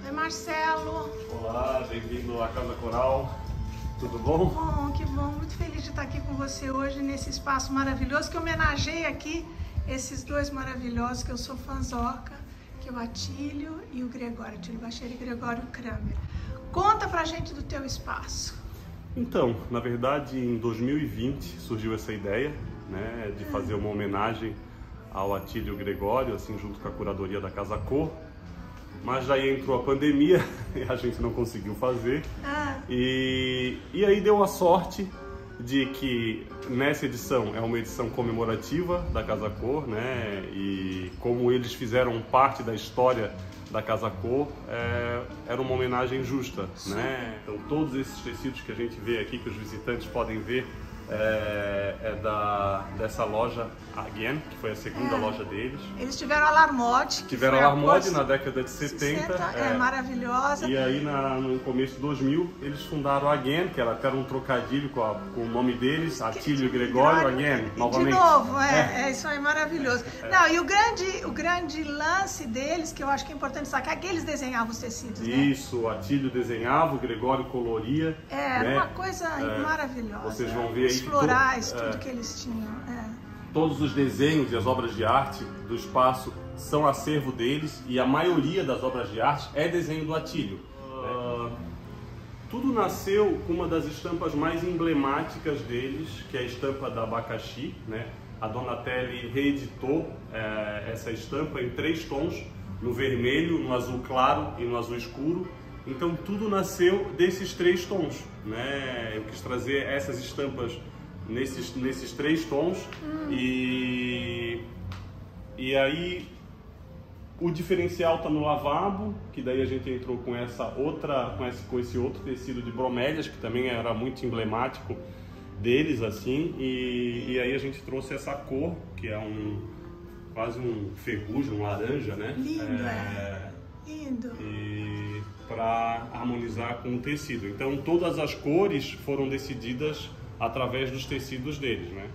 Oi, Marcelo. Olá, bem-vindo à Casa Coral. Tudo bom? Bom, que bom. Muito feliz de estar aqui com você hoje nesse espaço maravilhoso que homenageia aqui esses dois maravilhosos que eu sou fãzoca, que é o Atílio e o Gregório, Atílio Bacheira e Gregório Kramer. Conta pra gente do teu espaço. Então, na verdade, em 2020 surgiu essa ideia, né, de fazer uma homenagem ao Atílio e o Gregório, assim, junto com a curadoria da Casa Cor. Mas daí entrou a pandemia e a gente não conseguiu fazer. E aí deu a sorte de que nessa edição é uma edição comemorativa da Casa Cor, né? E como eles fizeram parte da história da Casa Cor, era uma homenagem justa, né? Então todos esses tecidos que a gente vê aqui, que os visitantes podem ver, dessa loja Again, que foi a segunda loja deles. Eles tiveram a Larmode. Tiveram a Larmode na década de 70. Maravilhosa. E aí no começo de 2000 eles fundaram a Again, que era até um trocadilho com o nome deles, Atílio e Gregório, Again, novamente. De novo, isso aí, maravilhoso. Não, e o grande lance deles, que eu acho que é importante destacar, é que eles desenhavam os tecidos, né? Isso, o Atílio desenhava, o Gregório coloria. Era uma coisa maravilhosa. Vocês vão ver aí os florais, tudo que eles tinham. Todos os desenhos e as obras de arte do espaço são acervo deles e a maioria das obras de arte é desenho do Atílio. Tudo nasceu com uma das estampas mais emblemáticas deles, que é a estampa da abacaxi, né? A Donatelli reeditou essa estampa em 3 tons, no vermelho, no azul claro e no azul escuro. Então tudo nasceu desses 3 tons, né? Eu quis trazer essas estampas nesses 3 tons e aí o diferencial está no lavabo, que daí a gente entrou com com esse outro tecido de bromélias, que também era muito emblemático deles, assim, e aí a gente trouxe essa cor, que é quase um ferrugem, um laranja, né? Lindo, lindo. E para harmonizar com o tecido. Então todas as cores foram decididas através dos tecidos deles, né?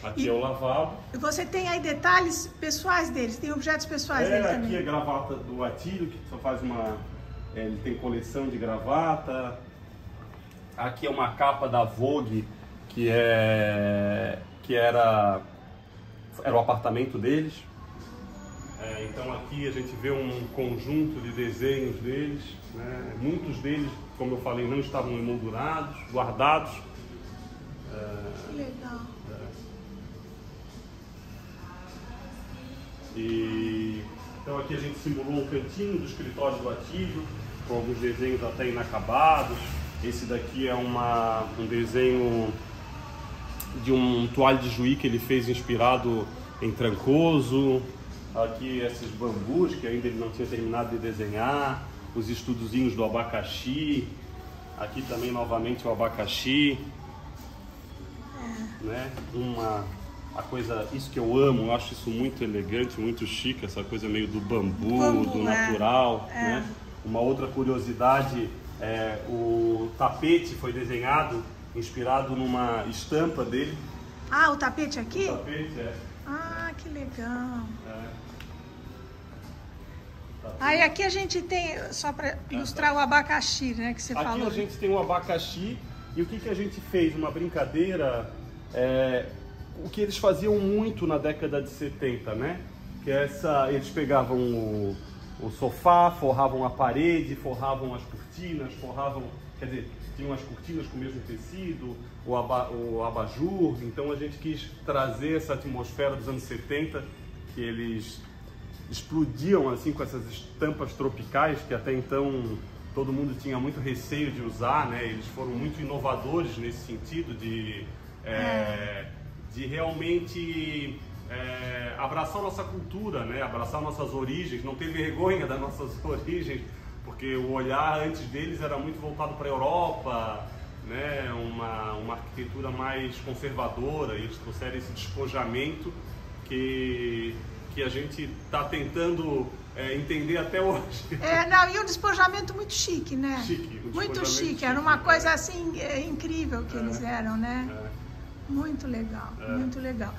Aqui é o lavabo. Você tem aí detalhes pessoais deles, tem objetos pessoais dele também. Aqui é a gravata do Atílio, que só faz ele tem coleção de gravata. Aqui é uma capa da Vogue, que era o apartamento deles. Então aqui a gente vê um conjunto de desenhos deles, né? Muitos deles, como eu falei, não estavam emoldurados, guardados. Que legal. Então aqui a gente simulou um cantinho do escritório do Atílio, com alguns desenhos até inacabados. Esse daqui é um desenho de um toalho de juí que ele fez inspirado em Trancoso. Aqui esses bambus que ainda ele não tinha terminado de desenhar, os estudozinhos do abacaxi, aqui também novamente o abacaxi, né? Isso que eu amo, eu acho isso muito elegante, muito chique, essa coisa meio do bambu, do natural, né? Uma outra curiosidade o tapete foi desenhado, inspirado numa estampa dele. Ah, o tapete aqui? O tapete, Ah, que legal. Aí aqui a gente tem, só para ilustrar o abacaxi, né, que você falou. Aqui a gente tem o abacaxi e o que a gente fez? Uma brincadeira, o que eles faziam muito na década de 70, né? Que eles pegavam o sofá, forravam a parede, forravam as cortinas, tinham as cortinas com o mesmo tecido, o abajur. Então a gente quis trazer essa atmosfera dos anos 70, que eles explodiam assim com essas estampas tropicais que até então todo mundo tinha muito receio de usar, né? Eles foram muito inovadores nesse sentido de realmente abraçar nossa cultura, né? Abraçar nossas origens, não ter vergonha das nossas origens, porque o olhar antes deles era muito voltado para a Europa, né? Uma arquitetura mais conservadora, e eles trouxeram esse despojamento que a gente está tentando entender até hoje. E um despojamento muito chique, né? Muito chique, era uma coisa assim incrível que eles eram, né? Muito legal, muito legal.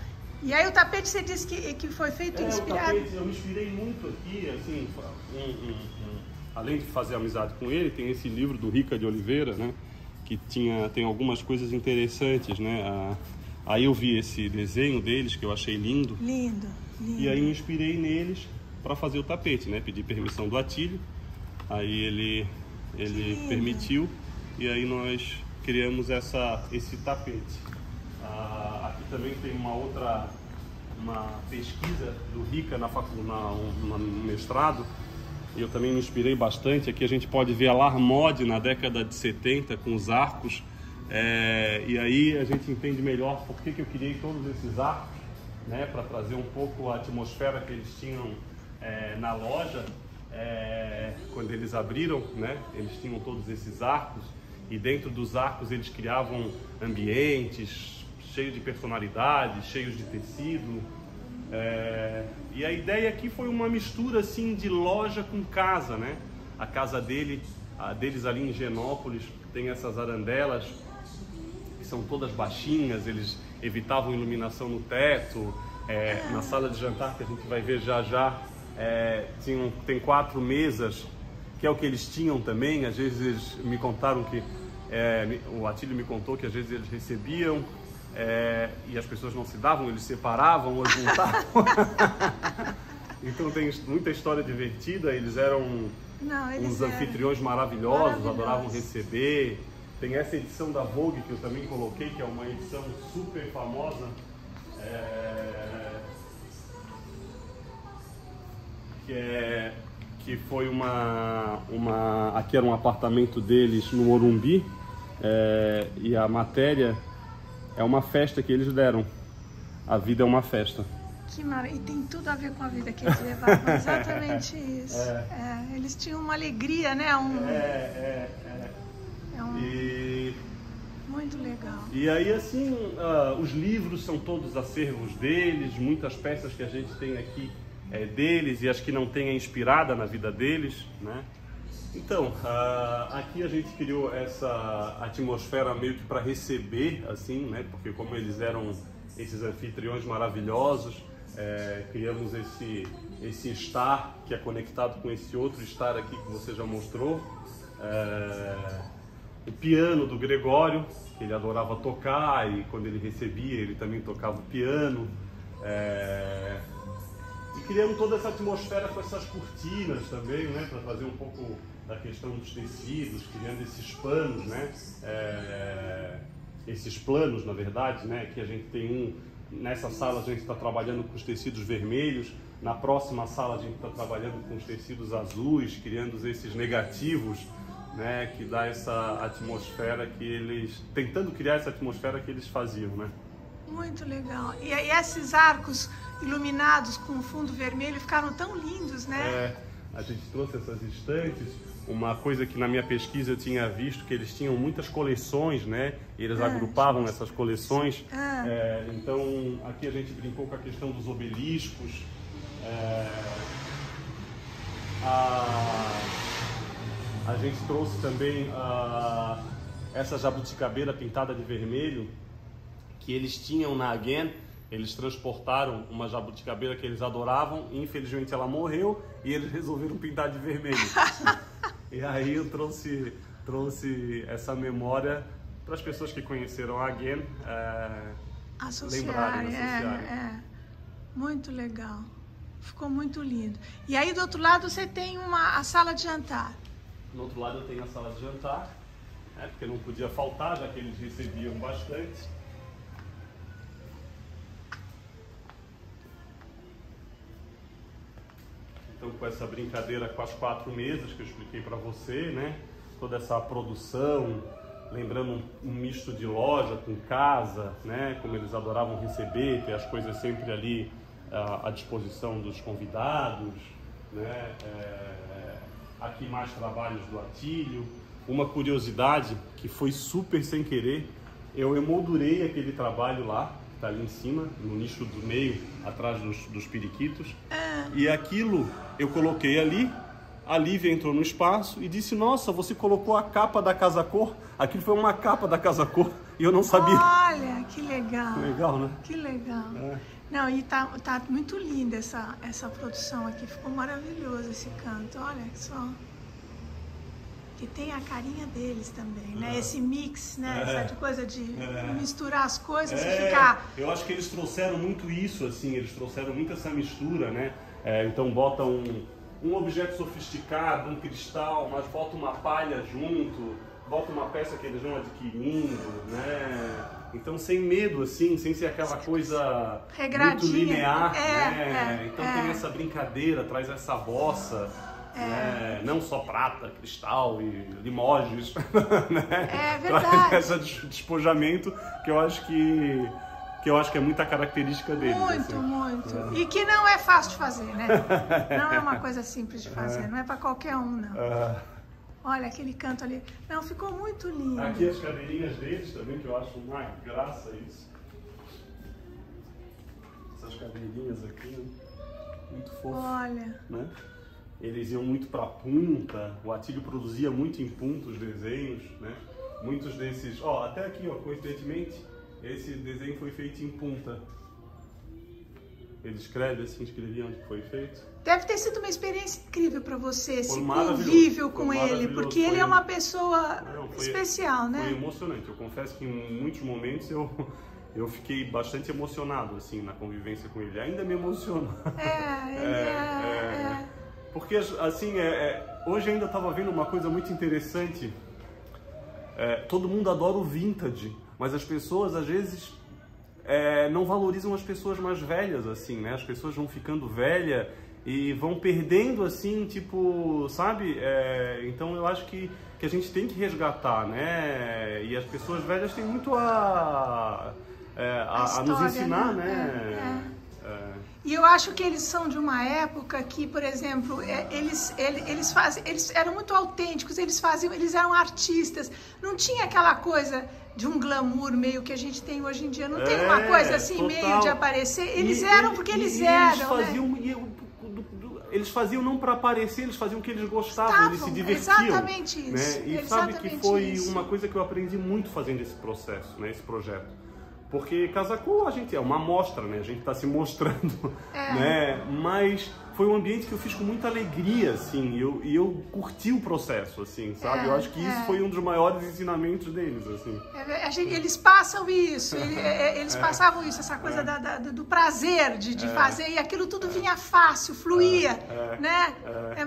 E aí o tapete você disse que foi feito inspirado? O tapete, eu me inspirei muito aqui, assim, além de fazer amizade com ele, tem esse livro do Rica de Oliveira, né? Que tem algumas coisas interessantes, né? Aí eu vi esse desenho deles, que eu achei lindo. Lindo. E aí me inspirei neles para fazer o tapete, né? Pedi permissão do Atílio, aí ele permitiu, e aí nós criamos esse tapete. Aqui também tem uma pesquisa do Rica no mestrado, e eu também me inspirei bastante. Aqui a gente pode ver a Larmode na década de 70 com os arcos, e aí a gente entende melhor por que eu criei todos esses arcos, né, para trazer um pouco a atmosfera que eles tinham na loja. Quando eles abriram, né, eles tinham todos esses arcos, e dentro dos arcos eles criavam ambientes cheios de personalidade, cheios de tecido. E a ideia aqui foi uma mistura assim de loja com casa, né? A casa deles ali em Genópolis tem essas arandelas que são todas baixinhas, eles evitavam iluminação no teto. Na sala de jantar, que a gente vai ver já, tem 4 mesas, que é o que eles tinham também. Às vezes eles me contaram que o Atílio me contou que às vezes eles recebiam e as pessoas não se davam, eles separavam ou juntavam. Então tem muita história divertida. Eles eram uns anfitriões maravilhosos, adoravam receber. Tem essa edição da Vogue que eu também coloquei, que é uma edição super famosa, que foi aqui era um apartamento deles no Morumbi, e a matéria é uma festa que eles deram. A vida é uma festa. Que maravilha. E tem tudo a ver com a vida que eles levavam. Exatamente isso. Eles tinham uma alegria, né? Muito legal. E aí, assim, os livros são todos acervos deles, muitas peças que a gente tem aqui deles, e as que não tem inspirada na vida deles, né? Então, aqui a gente criou essa atmosfera meio que para receber, assim, né? Porque como eles eram esses anfitriões maravilhosos, criamos esse estar que é conectado com esse outro estar aqui que você já mostrou. O piano do Gregório, que ele adorava tocar, e quando ele recebia ele também tocava o piano. E criamos toda essa atmosfera com essas cortinas também, né, para trazer um pouco da questão dos tecidos, criando esses panos, né, esses planos, na verdade, né, que a gente tem nessa sala a gente está trabalhando com os tecidos vermelhos, na próxima sala a gente está trabalhando com os tecidos azuis, criando esses negativos, né, que dá essa atmosfera que eles, tentando criar essa atmosfera que eles faziam, né. Muito legal. E aí esses arcos iluminados com fundo vermelho ficaram tão lindos, né? A gente trouxe essas estantes. Uma coisa que na minha pesquisa eu tinha visto, que eles tinham muitas coleções, né? E eles agrupavam essas coleções. Então aqui a gente brincou com a questão dos obeliscos. A gente trouxe também essa jabuticabeira pintada de vermelho, que eles tinham na Again. Eles transportaram uma jabuticabeira que eles adoravam, e infelizmente ela morreu, e eles resolveram pintar de vermelho. E aí eu trouxe essa memória para as pessoas que conheceram a Again lembrarem, associarem. Muito legal. Ficou muito lindo. E aí do outro lado você tem a sala de jantar. No outro lado eu tenho a sala de jantar, porque não podia faltar, já que eles recebiam bastante. Então, com essa brincadeira com as 4 mesas que eu expliquei para você, né? Toda essa produção, lembrando um misto de loja com casa, né? Como eles adoravam receber, ter as coisas sempre ali à disposição dos convidados, né? Aqui mais trabalhos do Atílio. Uma curiosidade que foi super sem querer, eu emoldurei aquele trabalho lá, que está ali em cima, no nicho do meio, atrás dos periquitos. E aquilo eu coloquei ali, a Lívia entrou no espaço e disse: nossa, você colocou a capa da Casa Cor? Aquilo foi uma capa da Casa Cor e eu não sabia. Olha, Que legal. Legal, né? Que legal. É. Não, e tá muito linda essa produção aqui. Ficou maravilhoso esse canto. Olha só. Que tem a carinha deles também, né? Esse mix, né? Essa coisa de misturar as coisas e ficar... Eu acho que eles trouxeram muito isso, assim. Eles trouxeram muito essa mistura, né? Então botam um objeto sofisticado, um cristal, mas bota uma palha junto, bota uma peça que eles vão adquirindo, né? Então sem medo, assim, sem ser aquela coisa muito linear, né? Então tem essa brincadeira, traz essa bossa, né? Não só prata, cristal e limoges, né? É verdade. Traz esse despojamento que eu acho que é muita característica deles. Muito, assim. muito. E que não é fácil de fazer, né? Não é uma coisa simples de fazer, não é para qualquer um, não. Olha aquele canto ali. Não, ficou muito lindo. Aqui as cadeirinhas deles também, que eu acho uma graça isso. Essas cadeirinhas aqui, né? Muito fofo. Olha. Né? Eles iam muito para punta, o Atílio produzia muito em punta os desenhos, né? Muitos desses... Ó, até aqui, ó, coincidentemente, esse desenho foi feito em punta. Ele escreve assim, escrevia onde foi feito. Deve ter sido uma experiência incrível para você, esse convívio com ele, porque ele é uma pessoa especial, né? Foi emocionante. Eu confesso que em muitos momentos eu fiquei bastante emocionado, assim, na convivência com ele. Ainda me emociono. Porque, assim, hoje ainda estava vendo uma coisa muito interessante. Todo mundo adora o vintage, mas as pessoas, às vezes, não valorizam as pessoas mais velhas, assim, né? As pessoas vão ficando velhas e vão perdendo, assim, tipo, sabe? Então eu acho que a gente tem que resgatar, né? E as pessoas velhas têm muito a nos ensinar, né? E eu acho que eles são de uma época que, por exemplo, eles eram muito autênticos, eles eram artistas. Não tinha aquela coisa de um glamour meio que a gente tem hoje em dia. Não tem uma coisa assim, total, meio de aparecer. Eles eram porque eles eram, eles faziam não para aparecer, eles faziam o que eles gostavam, eles se divertiam. Exatamente isso. Né? E sabe que foi uma coisa que eu aprendi muito fazendo esse processo, né? Esse projeto. Porque Casacu, a gente é uma amostra, né? A gente está se mostrando, né? Mas foi um ambiente que eu fiz com muita alegria, assim, e eu curti o processo, assim, sabe? Eu acho que isso foi um dos maiores ensinamentos deles, assim. Eles passam isso, eles passavam isso, essa coisa do prazer de fazer, e aquilo tudo vinha fácil, fluía, né? É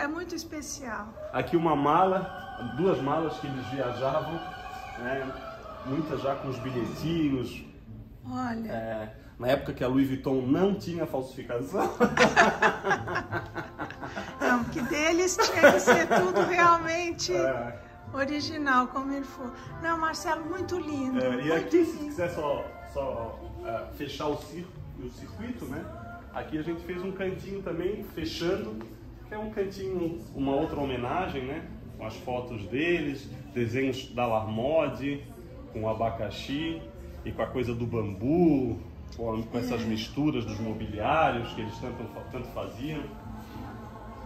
muito especial. Aqui uma mala, 2 malas que eles viajavam, né? Muitas já com os bilhetinhos. Olha. Na época que a Louis Vuitton não tinha falsificação. Não, que deles tinha que ser tudo realmente original, como ele for. Não, Marcelo, muito lindo. E aqui, se quiser só fechar o circuito, né? Aqui a gente fez um cantinho também, fechando, que é um cantinho, uma outra homenagem, né? Com as fotos deles, desenhos da Larmode, com o abacaxi e com a coisa do bambu, com essas misturas dos mobiliários que eles tanto faziam.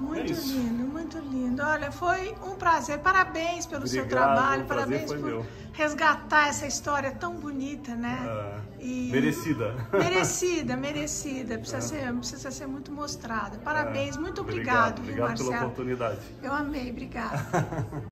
Muito lindo, muito lindo. Olha, foi um prazer. Parabéns pelo seu trabalho, parabéns por resgatar essa história tão bonita, né? Merecida. Merecida. Precisa ser muito mostrada. Parabéns, muito obrigado, Obrigado Marcelo. pela oportunidade. Eu amei, obrigada.